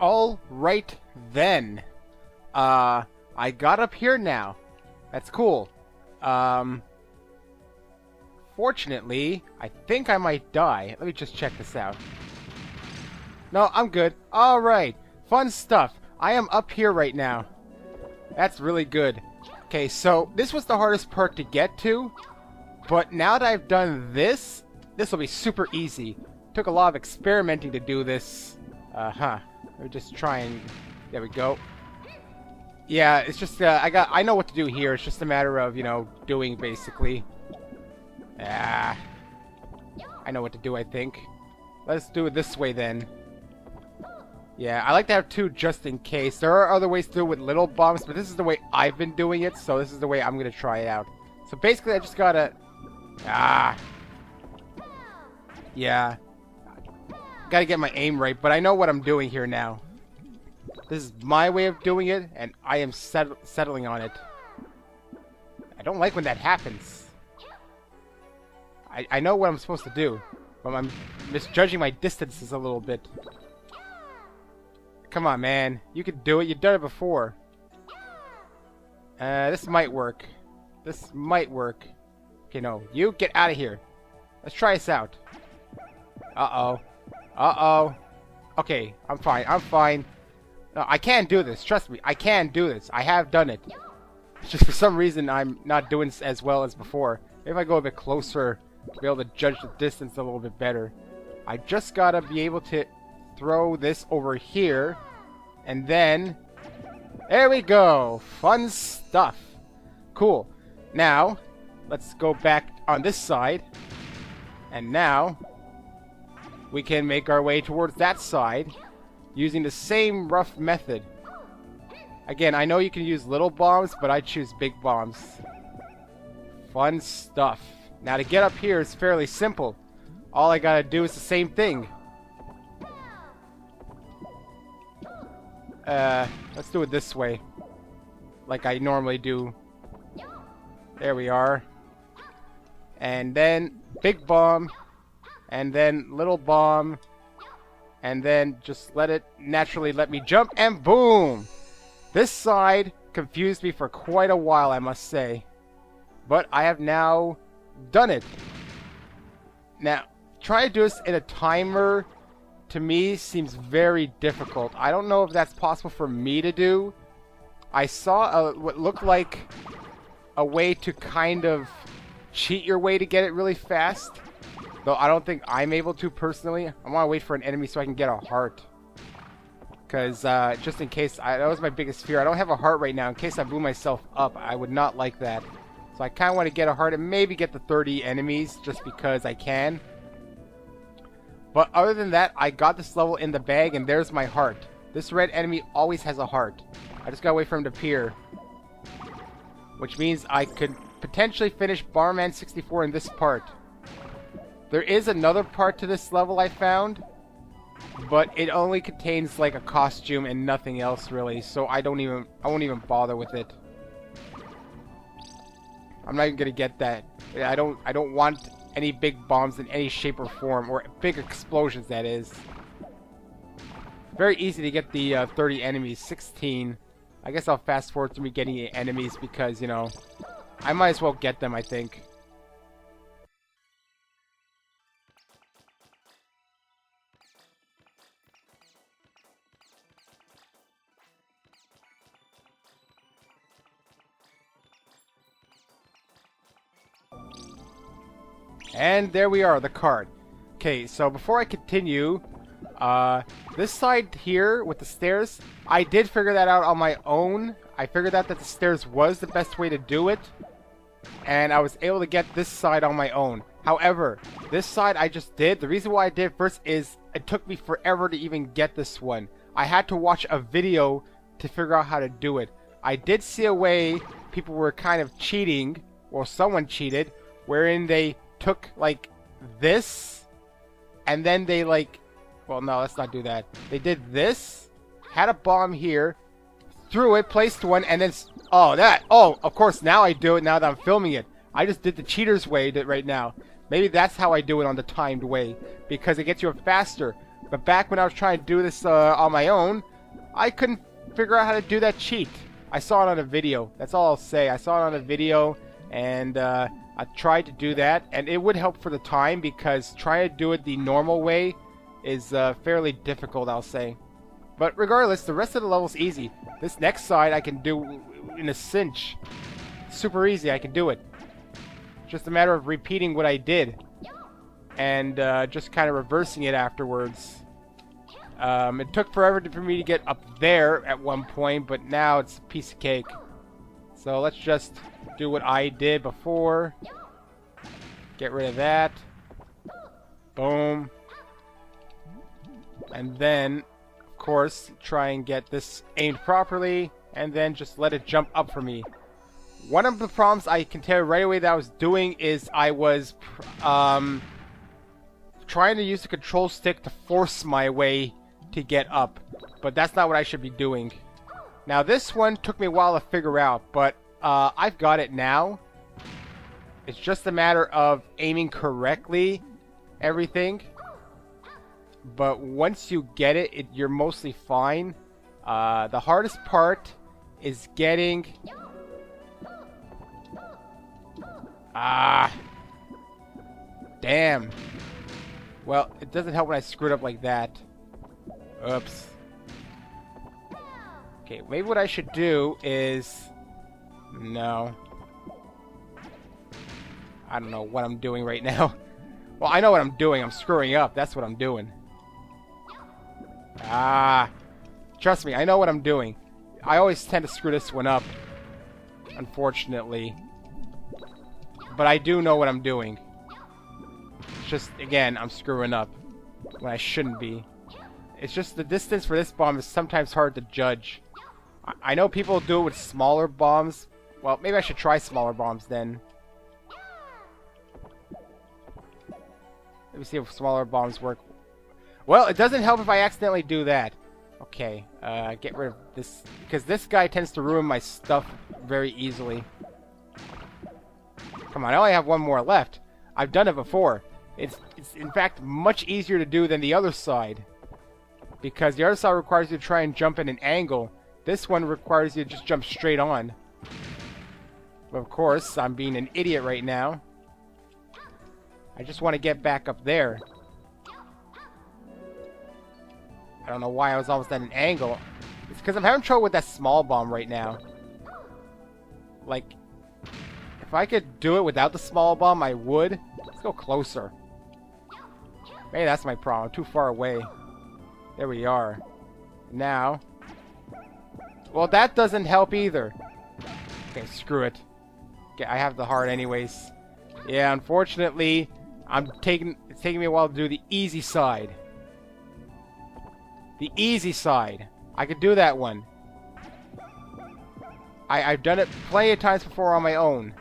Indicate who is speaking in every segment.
Speaker 1: All right then. I got up here now. That's cool. Fortunately, I think I might die. Let me just check this out. No, I'm good. Alright. Fun stuff. I am up here right now. That's really good. Okay, so this was the hardest part to get to. But now that I've done this, this will be super easy. Took a lot of experimenting to do this. Let me just try and... There we go. Yeah, it's just, I know what to do here. It's just a matter of, you know, doing, basically. I know what to do, I think. Let's do it this way, then. Yeah, I like to have two just in case. There are other ways to do it with little bombs, but this is the way I've been doing it, so this is the way I'm gonna try it out. So basically, I just gotta... Yeah. Gotta get my aim right, but I know what I'm doing here now. This is my way of doing it, and I am settling on it. I don't like when that happens. I know what I'm supposed to do, but I'm misjudging my distances a little bit. Come on, man. You can do it. You've done it before. This might work. This might work. Okay, no. You get out of here. Let's try this out. Uh-oh. Uh-oh. Okay, I'm fine. I'm fine. No, I can do this. Trust me. I can do this. I have done it. It's just for some reason I'm not doing this as well as before. Maybe if I go a bit closer, I'll be able to judge the distance a little bit better. I just gotta be able to throw this over here. And then... There we go! Fun stuff. Cool. Now, let's go back on this side. And now, we can make our way towards that side using the same rough method. Again, I know you can use little bombs, but I choose big bombs. Fun stuff. Now to get up here is fairly simple. All I gotta do is the same thing. Let's do it this way. Like I normally do. There we are. And then big bomb. And then little bomb. And then just let it naturally let me jump, and boom! This side confused me for quite a while, I must say. But I have now done it. Now, try to do this in a timer, to me, seems very difficult. I don't know if that's possible for me to do. I saw what looked like a way to kind of cheat your way to get it really fast. Though I don't think I'm able to personally. I want to wait for an enemy so I can get a heart. Because just in case, that was my biggest fear. I don't have a heart right now. In case I blew myself up, I would not like that. So I kind of want to get a heart and maybe get the 30 enemies just because I can. But other than that, I got this level in the bag and there's my heart. This red enemy always has a heart. I just gotta wait for him to appear. Which means I could potentially finish Bomberman 64 in this part. There is another part to this level I found, but it only contains like a costume and nothing else really, so I won't even bother with it. I'm not even gonna get that. I don't want any big bombs in any shape or form, or big explosions, that is. Very easy to get the 30 enemies, 16. I guess I'll fast forward through me getting the enemies because, you know, I might as well get them, I think. And there we are, the card. Okay, so before I continue, this side here with the stairs, I did figure that out on my own. I figured out that the stairs was the best way to do it, and I was able to get this side on my own. However, this side I just did. The reason why I did it first is it took me forever to even get this one. I had to watch a video to figure out how to do it. I did see a way people were kind of cheating, or someone cheated, wherein they took like this and then they like, well, no, let's not do that. They did this, had a bomb here, threw it, placed one, and then of course now I do it now that I'm filming it. I just did the cheater's way right now. Maybe that's how I do it on the timed way, because it gets you faster. But back when I was trying to do this on my own, I couldn't figure out how to do that cheat. I saw it on a video. That's all I'll say. I saw it on a video, and I tried to do that, and it would help for the time, because trying to do it the normal way is fairly difficult, I'll say. But regardless, the rest of the level's easy. This next side I can do in a cinch. Super easy, I can do it. Just a matter of repeating what I did, and just kind of reversing it afterwards. It took forever for me to get up there at one point, but now it's a piece of cake. So let's just do what I did before. Get rid of that. Boom. And then, of course, try and get this aimed properly, and then just let it jump up for me. One of the problems I can tell you right away that I was doing is I was trying to use the control stick to force my way to get up, but that's not what I should be doing. Now this one took me a while to figure out, but I've got it now. It's just a matter of aiming correctly, everything. But once you get it, you're mostly fine. The hardest part is getting... Damn. Well, it doesn't help when I screw it up like that. Oops. Okay, maybe what I should do is... No. I don't know what I'm doing right now. Well, I know what I'm doing. I'm screwing up. That's what I'm doing. Trust me, I know what I'm doing. I always tend to screw this one up, unfortunately. But I do know what I'm doing. It's just, again, I'm screwing up when I shouldn't be. It's just the distance for this bomb is sometimes hard to judge. I know people do it with smaller bombs. Well, maybe I should try smaller bombs then. Let me see if smaller bombs work. Well, it doesn't help if I accidentally do that. Okay, get rid of this, because this guy tends to ruin my stuff very easily. Come on, I only have one more left. I've done it before. It's in fact much easier to do than the other side, because the other side requires you to try and jump at an angle. This one requires you to just jump straight on. But of course, I'm being an idiot right now. I just want to get back up there. I don't know why I was almost at an angle. It's because I'm having trouble with that small bomb right now. Like, if I could do it without the small bomb, I would. Let's go closer. Maybe that's my problem. I'm too far away. There we are. Now. Well, that doesn't help either. Okay, screw it. Okay, I have the heart anyways. Yeah, unfortunately, it's taking me a while to do the easy side. The easy side. I could do that one. I've done it plenty of times before on my own.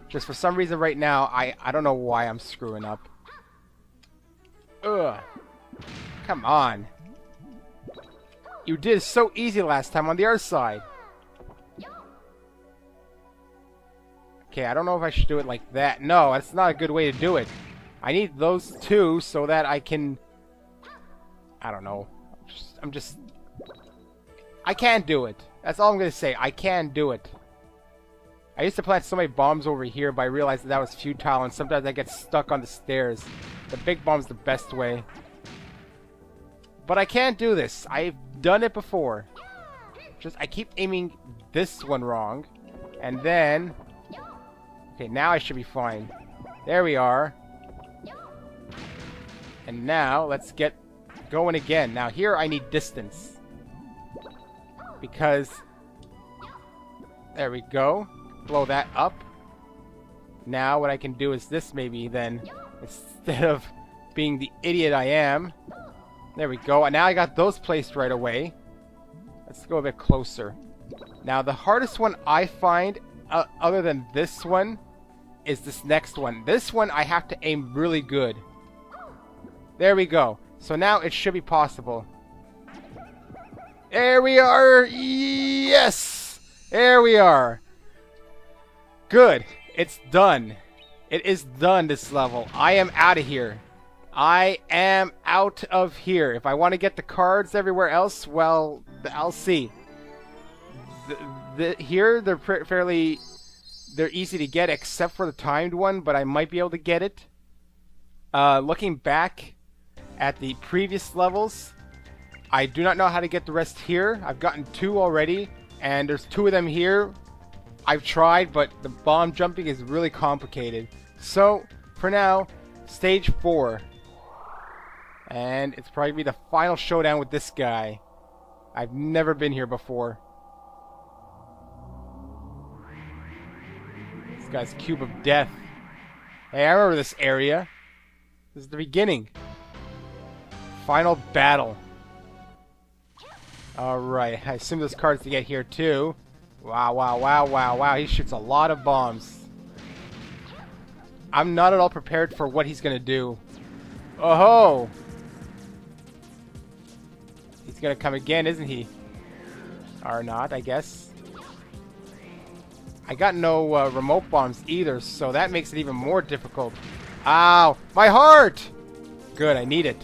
Speaker 1: Just for some reason right now, I don't know why I'm screwing up. Ugh. Come on. You did it so easy last time on the other side. Okay, I don't know if I should do it like that. No, that's not a good way to do it. I need those two so that I can... I don't know. I can't do it. That's all I'm going to say. I can do it. I used to plant so many bombs over here, but I realized that was futile, and sometimes I get stuck on the stairs. The big bomb's the best way. But I can't do this. I've done it before. I keep aiming this one wrong. And then... Okay, now I should be fine. There we are. And now, let's get going again. Now, here I need distance. Because... There we go. Blow that up. Now, what I can do is this maybe, then. Instead of being the idiot I am. There we go. And now I got those placed right away. Let's go a bit closer. Now, the hardest one I find... other than this one, is this next one. This one I have to aim really good. There we go. So now it should be possible. There we are! Yes! There we are. Good. It's done. It is done, this level. I am out of here. I am out of here. If I want to get the cards everywhere else, well, I'll see. Here, they're fairly... They're easy to get, except for the timed one, but I might be able to get it. Looking back at the previous levels, I do not know how to get the rest here. I've gotten 2 already, and there's 2 of them here. I've tried, but the bomb jumping is really complicated. So, for now, stage 4. And it's probably be the final showdown with this guy. I've never been here before. This guy's Cube of Death. Hey, I remember this area. This is the beginning. Final battle. Alright, I assume there's cards to get here too. Wow, wow, wow, wow, wow. He shoots a lot of bombs. I'm not at all prepared for what he's gonna do. Oh ho! He's gonna come again, isn't he? Or not, I guess. I got no remote bombs either, so that makes it even more difficult. Ow! My heart! Good, I need it.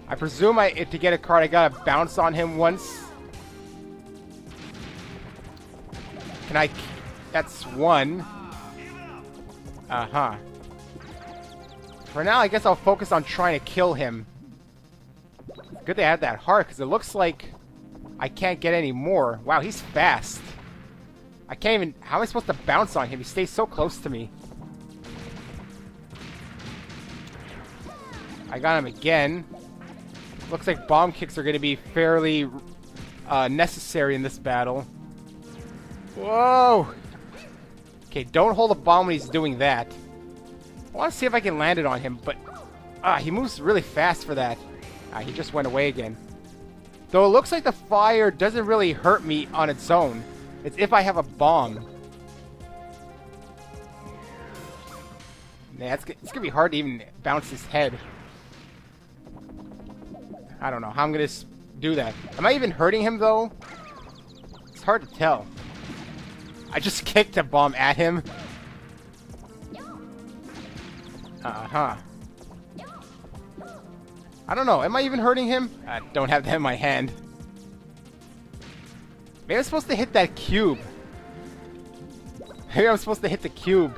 Speaker 1: I presume to get a card, I gotta bounce on him once. Can I... That's 1. Uh-huh. For now, I guess I'll focus on trying to kill him. Good they had that heart, because it looks like I can't get any more. Wow, he's fast. I can't even... How am I supposed to bounce on him? He stays so close to me. I got him again. Looks like bomb kicks are going to be fairly necessary in this battle. Whoa! Okay, don't hold a bomb when he's doing that. I want to see if I can land it on him, but... he moves really fast for that. He just went away again. Though it looks like the fire doesn't really hurt me on its own. It's if I have a bomb. Yeah, it's going to be hard to even bounce his head. I don't know how I'm going to do that. Am I even hurting him, though? It's hard to tell. I just kicked a bomb at him. Uh-huh. I don't know. Am I even hurting him? I don't have that in my hand. Maybe I'm supposed to hit that cube. Maybe I'm supposed to hit the cube.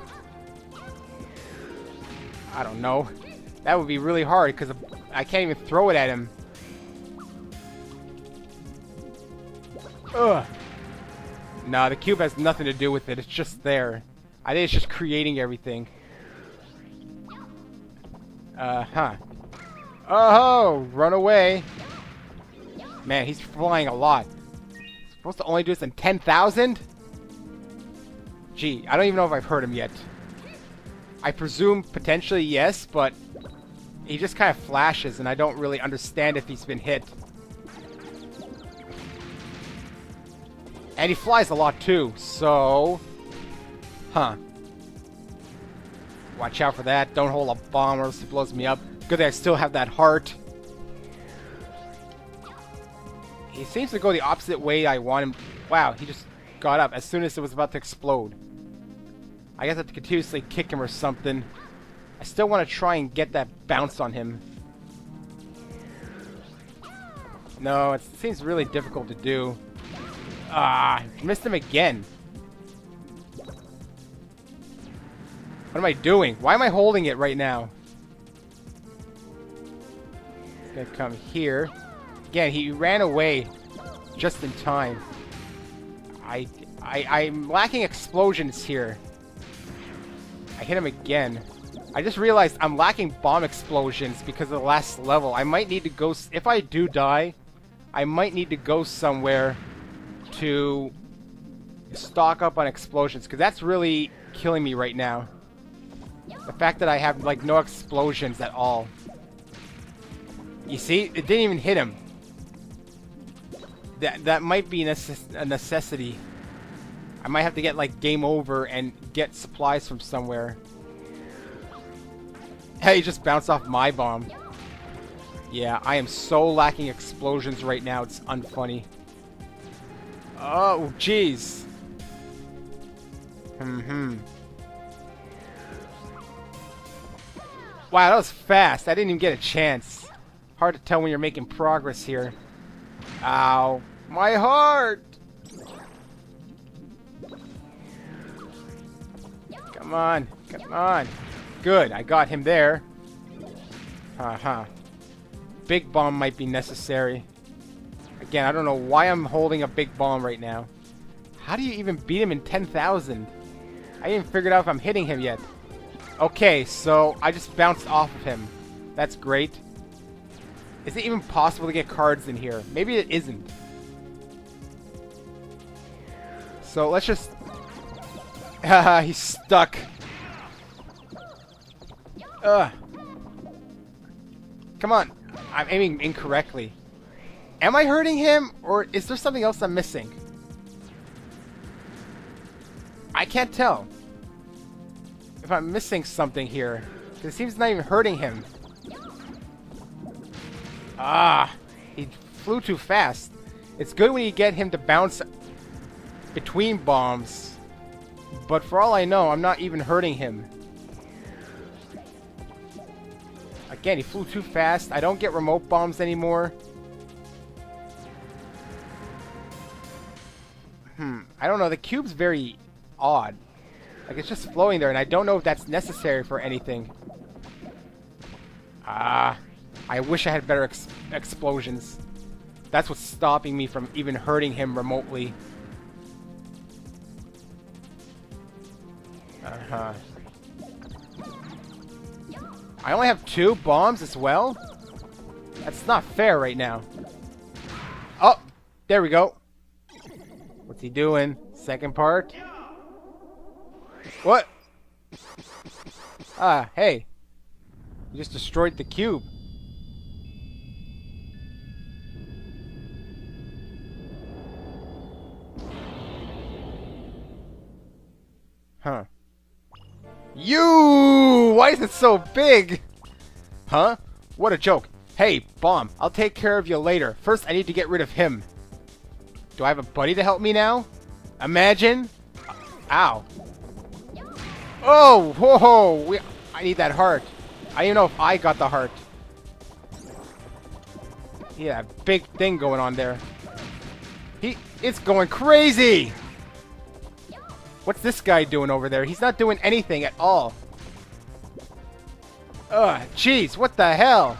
Speaker 1: I don't know. That would be really hard because I can't even throw it at him. Ugh. Nah, the cube has nothing to do with it. It's just there. I think it's just creating everything. Uh-huh. Oh, run away. Man, he's flying a lot. Supposed to only do this in 10,000? Gee, I don't even know if I've heard him yet. I presume potentially yes, but he just kind of flashes and I don't really understand if he's been hit. And he flies a lot too, so... Huh. Watch out for that. Don't hold a bomb or else it blows me up. Good thing I still have that heart. He seems to go the opposite way I want him. Wow, he just got up as soon as it was about to explode. I guess I have to continuously kick him or something. I still want to try and get that bounce on him. No, it seems really difficult to do. Missed him again. What am I doing? Why am I holding it right now? He's gonna come here. Again, he ran away just in time. I'm lacking explosions here. I hit him again. I just realized I'm lacking bomb explosions because of the last level. I might need to go... If I do die, I might need to go somewhere to stock up on explosions, because that's really killing me right now. The fact that I have, like, no explosions at all. You see? It didn't even hit him. That might be a necessity. I might have to get, like, game over and get supplies from somewhere. Hey, he just bounced off my bomb. Yeah, I am so lacking explosions right now, it's unfunny. Oh, jeez. Wow, that was fast. I didn't even get a chance. Hard to tell when you're making progress here. Ow. My heart! Come on. Come on. Good. I got him there. Haha. Big bomb might be necessary. Again, I don't know why I'm holding a big bomb right now. How do you even beat him in 10,000? I haven't figured out if I'm hitting him yet. Okay, so I just bounced off of him. That's great. Is it even possible to get cards in here? Maybe it isn't. So let's just... Haha, he's stuck. Ugh. Come on. I'm aiming incorrectly. Am I hurting him? Or is there something else I'm missing? I can't tell if I'm missing something here. Because it seems not even hurting him. Ah, he flew too fast. It's good when you get him to bounce between bombs. But for all I know, I'm not even hurting him. Again, he flew too fast. I don't get remote bombs anymore. I don't know. The cube's very odd. Like, it's just floating there, and I don't know if that's necessary for anything. I wish I had better explosions. That's what's stopping me from even hurting him remotely. I only have 2 bombs as well? That's not fair right now. Oh, there we go. What's he doing? Second part? What? Ah, hey. You just destroyed the cube. Huh. You! Why is it so big? Huh? What a joke. Hey, Bomb, I'll take care of you later. First, I need to get rid of him. Do I have a buddy to help me now? Imagine. Ow. Oh, whoa, I need that heart. I don't even know if I got the heart. Yeah, big thing going on there. It's going crazy! What's this guy doing over there? He's not doing anything at all. Ugh, jeez, what the hell?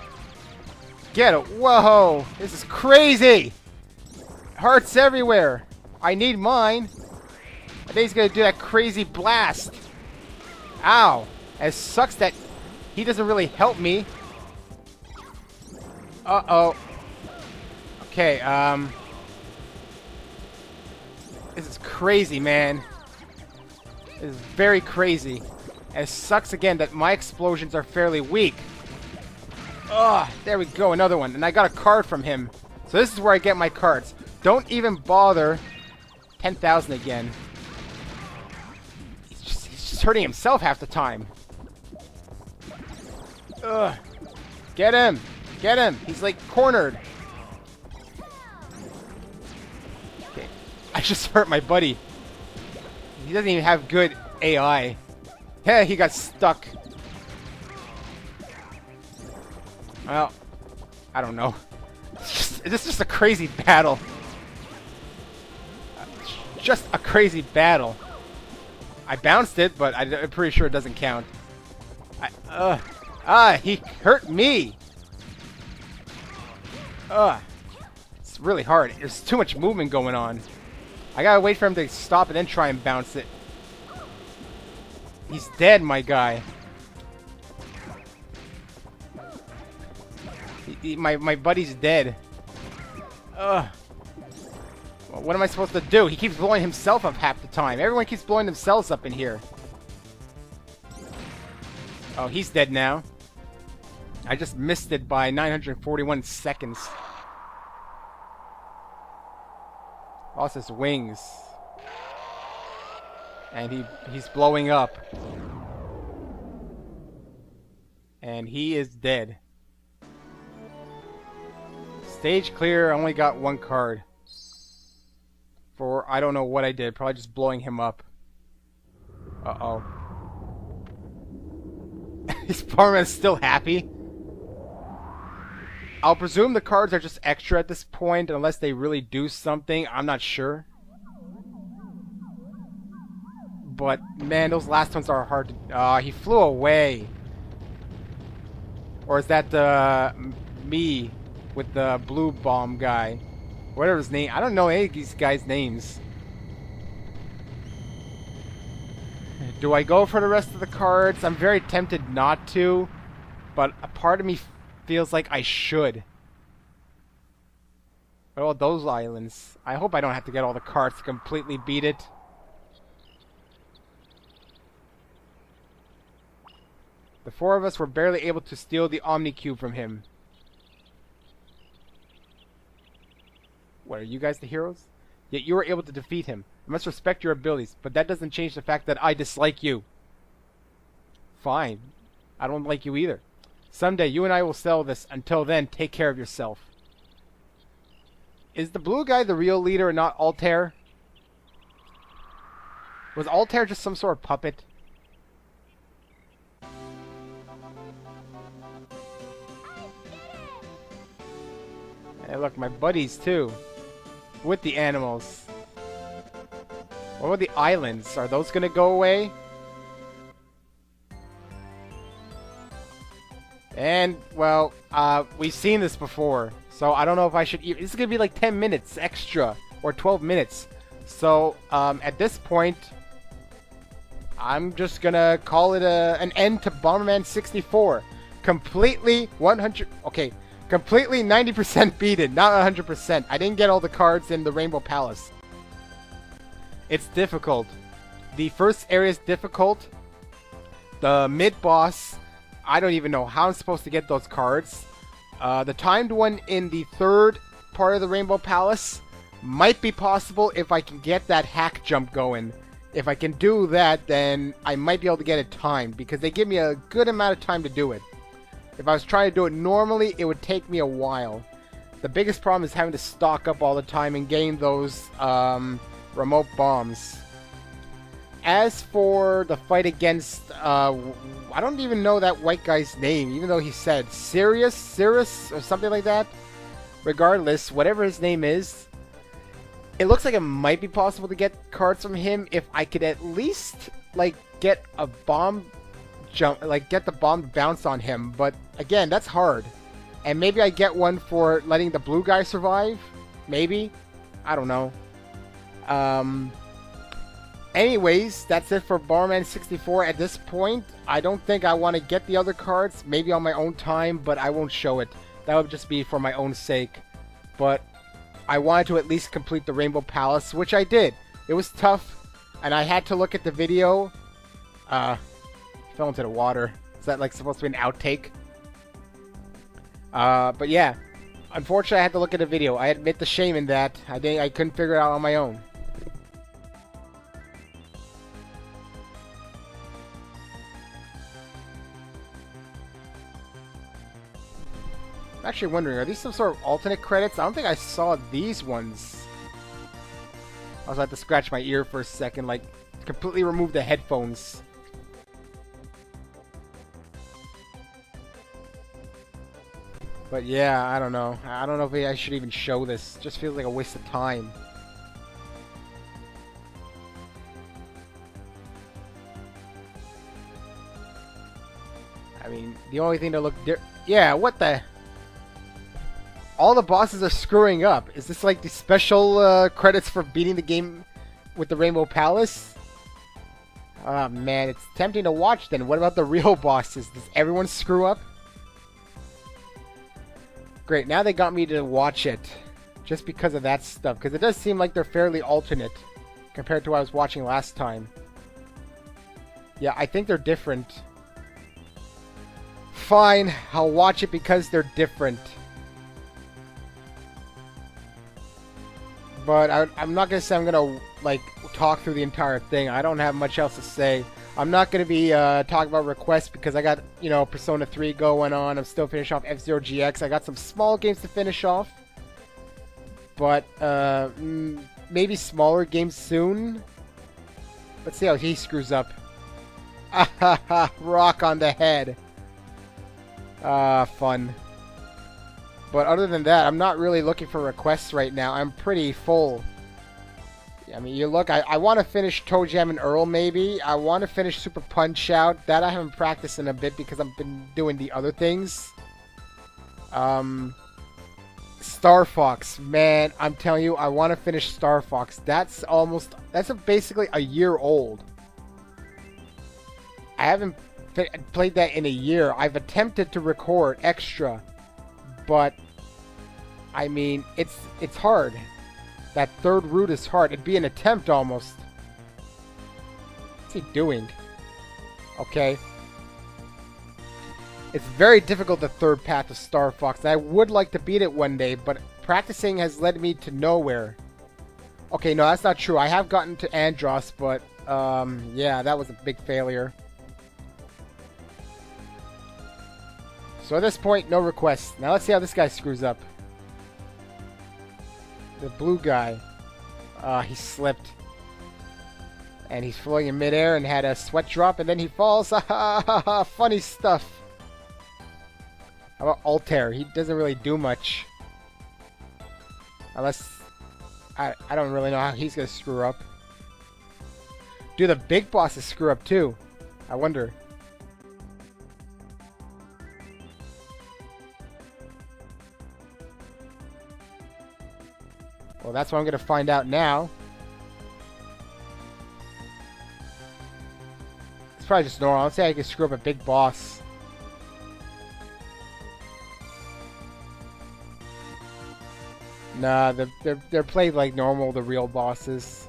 Speaker 1: Get it. Whoa, this is crazy! Hearts everywhere. I need mine. I think he's gonna do that crazy blast. Ow. It sucks that he doesn't really help me. Uh-oh. Okay, this is crazy, man. This is very crazy. And it sucks again that my explosions are fairly weak. Ugh, there we go, another one. And I got a card from him. So this is where I get my cards. Don't even bother. 10,000 again. He's just hurting himself half the time. Ugh. Get him! Get him! He's like cornered. Okay. I just hurt my buddy. He doesn't even have good AI. Yeah, he got stuck. Well, I don't know. This is just a crazy battle. Just a crazy battle. I bounced it, but I'm pretty sure it doesn't count. He hurt me. It's really hard. There's too much movement going on. I gotta wait for him to stop and then try and bounce it. He's dead, my guy. My buddy's dead. Ugh. Well, what am I supposed to do? He keeps blowing himself up half the time. Everyone keeps blowing themselves up in here. Oh, he's dead now. I just missed it by 941 seconds. Lost his wings. And he's blowing up. And he is dead. Stage clear. I only got 1 card. For I don't know what I did. Probably just blowing him up. Uh-oh. Bomberman's still happy. I'll presume the cards are just extra at this point, unless they really do something. I'm not sure. But, man, those last ones are hard to... he flew away. Or is that me with the blue bomb guy? Whatever his name. I don't know any of these guys' names. Do I go for the rest of the cards? I'm very tempted not to, but a part of me feels like I should. What about those islands? I hope I don't have to get all the cards to completely beat it. The four of us were barely able to steal the Omni Cube from him. What, are you guys the heroes? Yet you were able to defeat him. I must respect your abilities, but that doesn't change the fact that I dislike you. Fine. I don't like you either. Someday you and I will settle this. Until then, take care of yourself. Is the blue guy the real leader and not Altair? Was Altair just some sort of puppet? Hey, look, my buddies too. With the animals. What about the islands? Are those gonna go away? And, well, we've seen this before. So I don't know if I should... This is gonna be like 10 minutes extra. Or 12 minutes. So, at this point... I'm just gonna call it an end to Bomberman 64. Completely 100... Okay. Completely 90% beaten, not 100%. I didn't get all the cards in the Rainbow Palace. It's difficult. The first area is difficult. The mid-boss, I don't even know how I'm supposed to get those cards. The timed one in the third part of the Rainbow Palace might be possible if I can get that hack jump going. If I can do that, then I might be able to get it timed, because they give me a good amount of time to do it. If I was trying to do it normally, it would take me a while. The biggest problem is having to stock up all the time and gain those remote bombs. As for the fight against, I don't even know that white guy's name, even though he said Sirius, or something like that. Regardless, whatever his name is, it looks like it might be possible to get cards from him if I could at least, like, get a bomb jump, like get the bomb to bounce on him, but again, that's hard. And maybe I get one for letting the blue guy survive? Maybe? I don't know. Anyways, that's it for Bomberman 64 at this point. I don't think I want to get the other cards, maybe on my own time, but I won't show it. That would just be for my own sake. But I wanted to at least complete the Rainbow Palace, which I did. It was tough, and I had to look at the video. Fell into the water. Is that like supposed to be an outtake? But yeah, unfortunately I had to look at the video. I admit the shame in that. I couldn't figure it out on my own. I'm actually wondering, are these some sort of alternate credits? I don't think I saw these ones. I was about to scratch my ear for a second, like completely remove the headphones. But yeah, I don't know. I don't know if I should even show this. It just feels like a waste of time. I mean, the only thing to look... Yeah, what the... All the bosses are screwing up. Is this like the special credits for beating the game with the Rainbow Palace? Oh man, it's tempting to watch then. What about the real bosses? Does everyone screw up? Great, now they got me to watch it. Just because of that stuff. Because it does seem like they're fairly alternate. Compared to what I was watching last time. Yeah, I think they're different. Fine, I'll watch it because they're different. But I'm not going to say I'm going to, like, talk through the entire thing. I don't have much else to say. I'm not going to be talking about requests because I got, you know, Persona 3 going on. I'm still finishing off F-Zero GX. I got some small games to finish off. But maybe smaller games soon. Let's see how he screws up. Rock on the head. Fun. But other than that, I'm not really looking for requests right now. I'm pretty full. I mean, you look, I want to finish Toe Jam and Earl, maybe. I want to finish Super Punch-Out. That I haven't practiced in a bit because I've been doing the other things. Star Fox. Man, I'm telling you, I want to finish Star Fox. That's basically a year old. I haven't played that in a year. I've attempted to record extra, but I mean, it's hard. That third route is hard. It'd be an attempt almost. What's he doing? Okay. It's very difficult, the third path of Star Fox. And I would like to beat it one day, but practicing has led me to nowhere. Okay, no, that's not true. I have gotten to Andros, but yeah, that was a big failure. So at this point, no requests. Now let's see how this guy screws up. The blue guy. He slipped. And he's floating in midair and had a sweat drop, and then he falls. Funny stuff. How about Altair? He doesn't really do much. Unless... I don't really know how he's going to screw up. Do the big bosses screw up too? I wonder. Well, that's what I'm going to find out now. It's probably just normal. Let's say I can screw up a big boss. Nah, they're played like normal, the real bosses.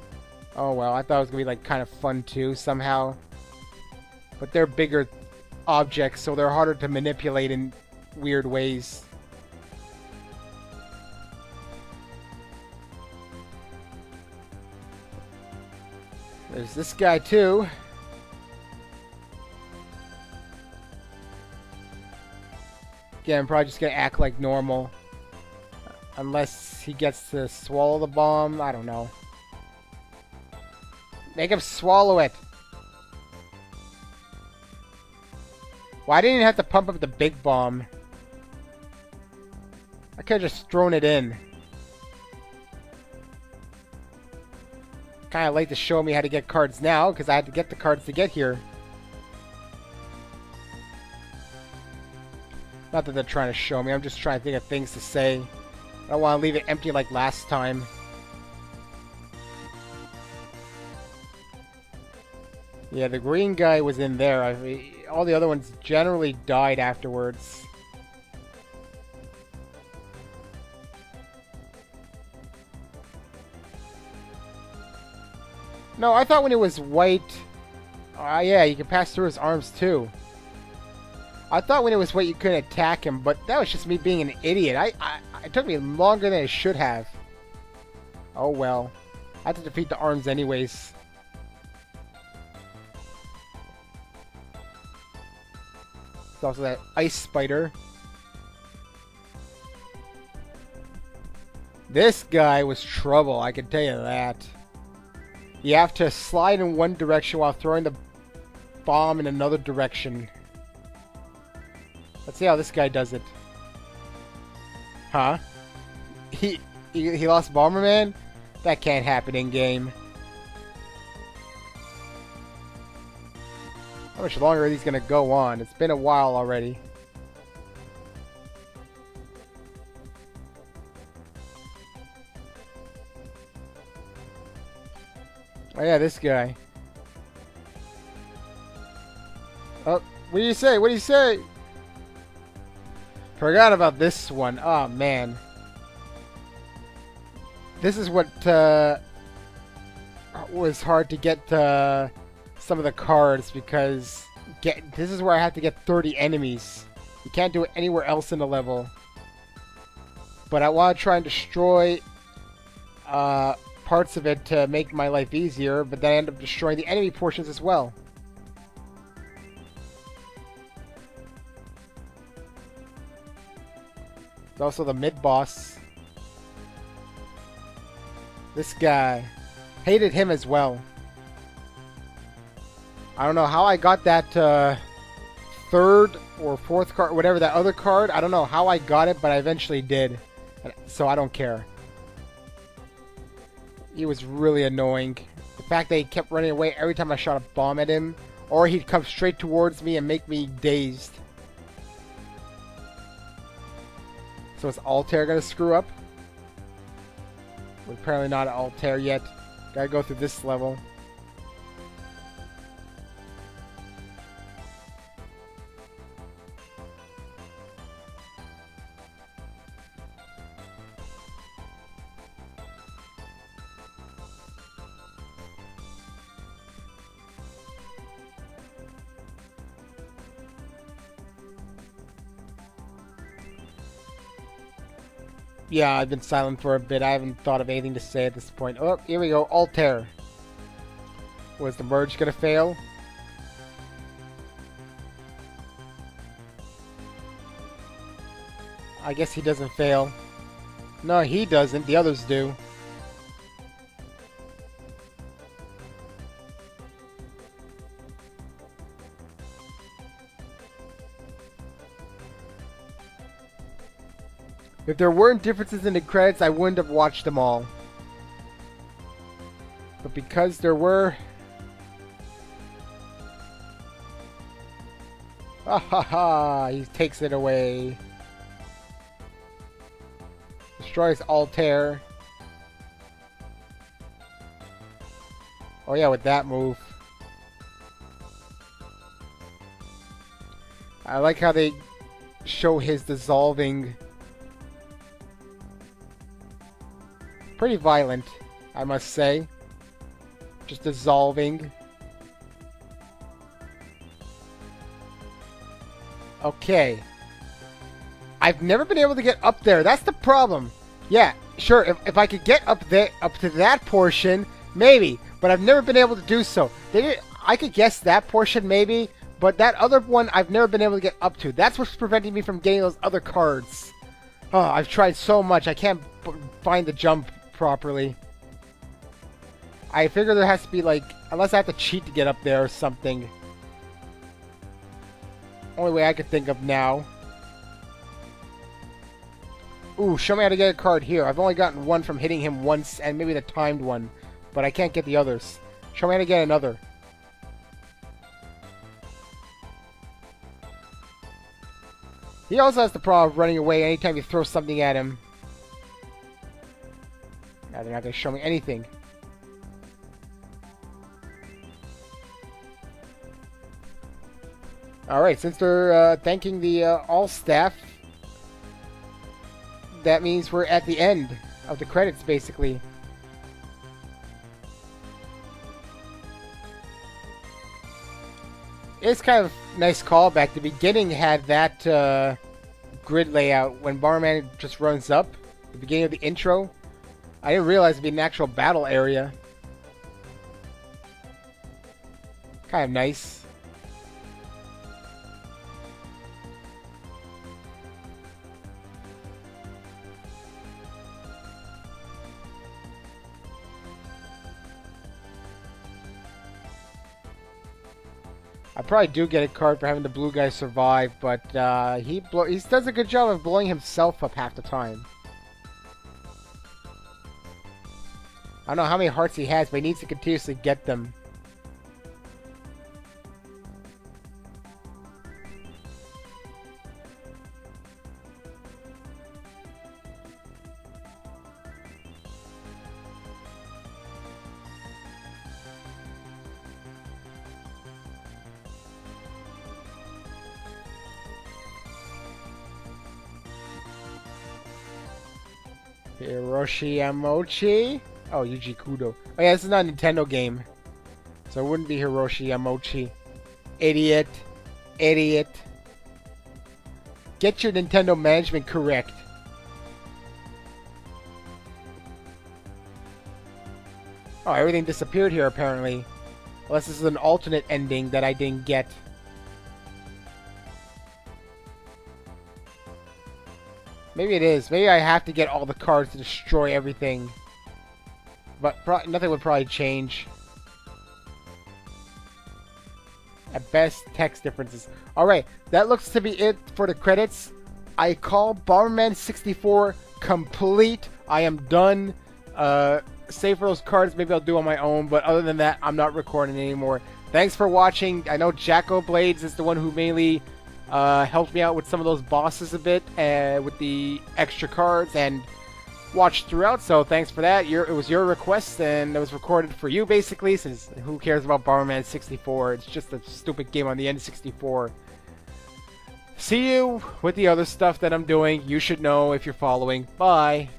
Speaker 1: Oh well, I thought it was going to be like kind of fun too, somehow. But they're bigger objects, so they're harder to manipulate in weird ways. There's this guy too. Again, I'm probably just gonna act like normal. Unless he gets to swallow the bomb. I don't know. Make him swallow it. Why didn't you have to pump up the big bomb? I could have just thrown it in. Kind of late to show me how to get cards now, because I had to get the cards to get here. Not that they're trying to show me, I'm just trying to think of things to say. I don't want to leave it empty like last time. Yeah, the green guy was in there. All the other ones generally died afterwards. No, I thought when it was white... yeah, you could pass through his arms too. I thought when it was white you couldn't attack him, but that was just me being an idiot. It took me longer than it should have. Oh well. I had to defeat the arms anyways. There's also that ice spider. This guy was trouble, I can tell you that. You have to slide in one direction while throwing the bomb in another direction. Let's see how this guy does it. Huh? He lost Bomberman? That can't happen in game. How much longer are these gonna go on? It's been a while already. Oh yeah, this guy. Oh, what do you say? What do you say? Forgot about this one. Oh man. This is what was hard to get some of the cards, because this is where I have to get 30 enemies. You can't do it anywhere else in the level. But I want to try and destroy parts of it to make my life easier, but then I end up destroying the enemy portions as well. There's also the mid-boss. This guy. Hated him as well. I don't know how I got that third or fourth card, whatever that other card. I don't know how I got it, but I eventually did. So I don't care. He was really annoying. The fact that he kept running away every time I shot a bomb at him, or he'd come straight towards me and make me dazed. So is Altair gonna screw up? We're apparently not at Altair yet. Gotta go through this level. Yeah, I've been silent for a bit. I haven't thought of anything to say at this point. Oh, here we go. Altair. Was the merge gonna fail? I guess he doesn't fail. No, he doesn't. The others do. If there weren't differences in the credits, I wouldn't have watched them all. But because there were... Ha ha ha! He takes it away. Destroys Altair. Oh yeah, with that move. I like how they show his dissolving. Pretty violent, I must say. Just dissolving. Okay. I've never been able to get up there. That's the problem. Yeah, sure, if I could get up there, up to that portion, maybe. But I've never been able to do so. I could guess that portion, maybe. But that other one, I've never been able to get up to. That's what's preventing me from getting those other cards. Oh, I've tried so much. I can't find the jump properly. I figure there has to be like, unless I have to cheat to get up there or something. Only way I could think of now. Ooh, show me how to get a card here. I've only gotten one from hitting him once and maybe the timed one, but I can't get the others. Show me how to get another. He also has the problem of running away anytime you throw something at him. Now they're not going to show me anything. Alright, since they're thanking the all staff, that means we're at the end of the credits, basically. It's kind of a nice callback. The beginning had that grid layout when Bomberman just runs up. The beginning of the intro. I didn't realize it'd be an actual battle area. Kind of nice. I probably do get a card for having the blue guy survive, but he does a good job of blowing himself up half the time. I don't know how many hearts he has, but he needs to continuously get them. Hiroshi Yamochi? Oh, Yuji Kudo. Oh yeah, this is not a Nintendo game. So it wouldn't be Hiroshi Yamochi. Idiot. Idiot. Get your Nintendo management correct. Oh, everything disappeared here apparently. Unless this is an alternate ending that I didn't get. Maybe it is. Maybe I have to get all the cards to destroy everything. But nothing would probably change. At best, text differences. Alright, that looks to be it for the credits. I call Bomberman 64 complete. I am done. Save for those cards, maybe I'll do on my own, but other than that, I'm not recording anymore. Thanks for watching. I know Jacko Blades is the one who mainly helped me out with some of those bosses a bit, with the extra cards, and watched throughout, so thanks for that. It was your request, and it was recorded for you, basically, since who cares about Bomberman 64? It's just a stupid game on the N64. See you with the other stuff that I'm doing. You should know if you're following. Bye.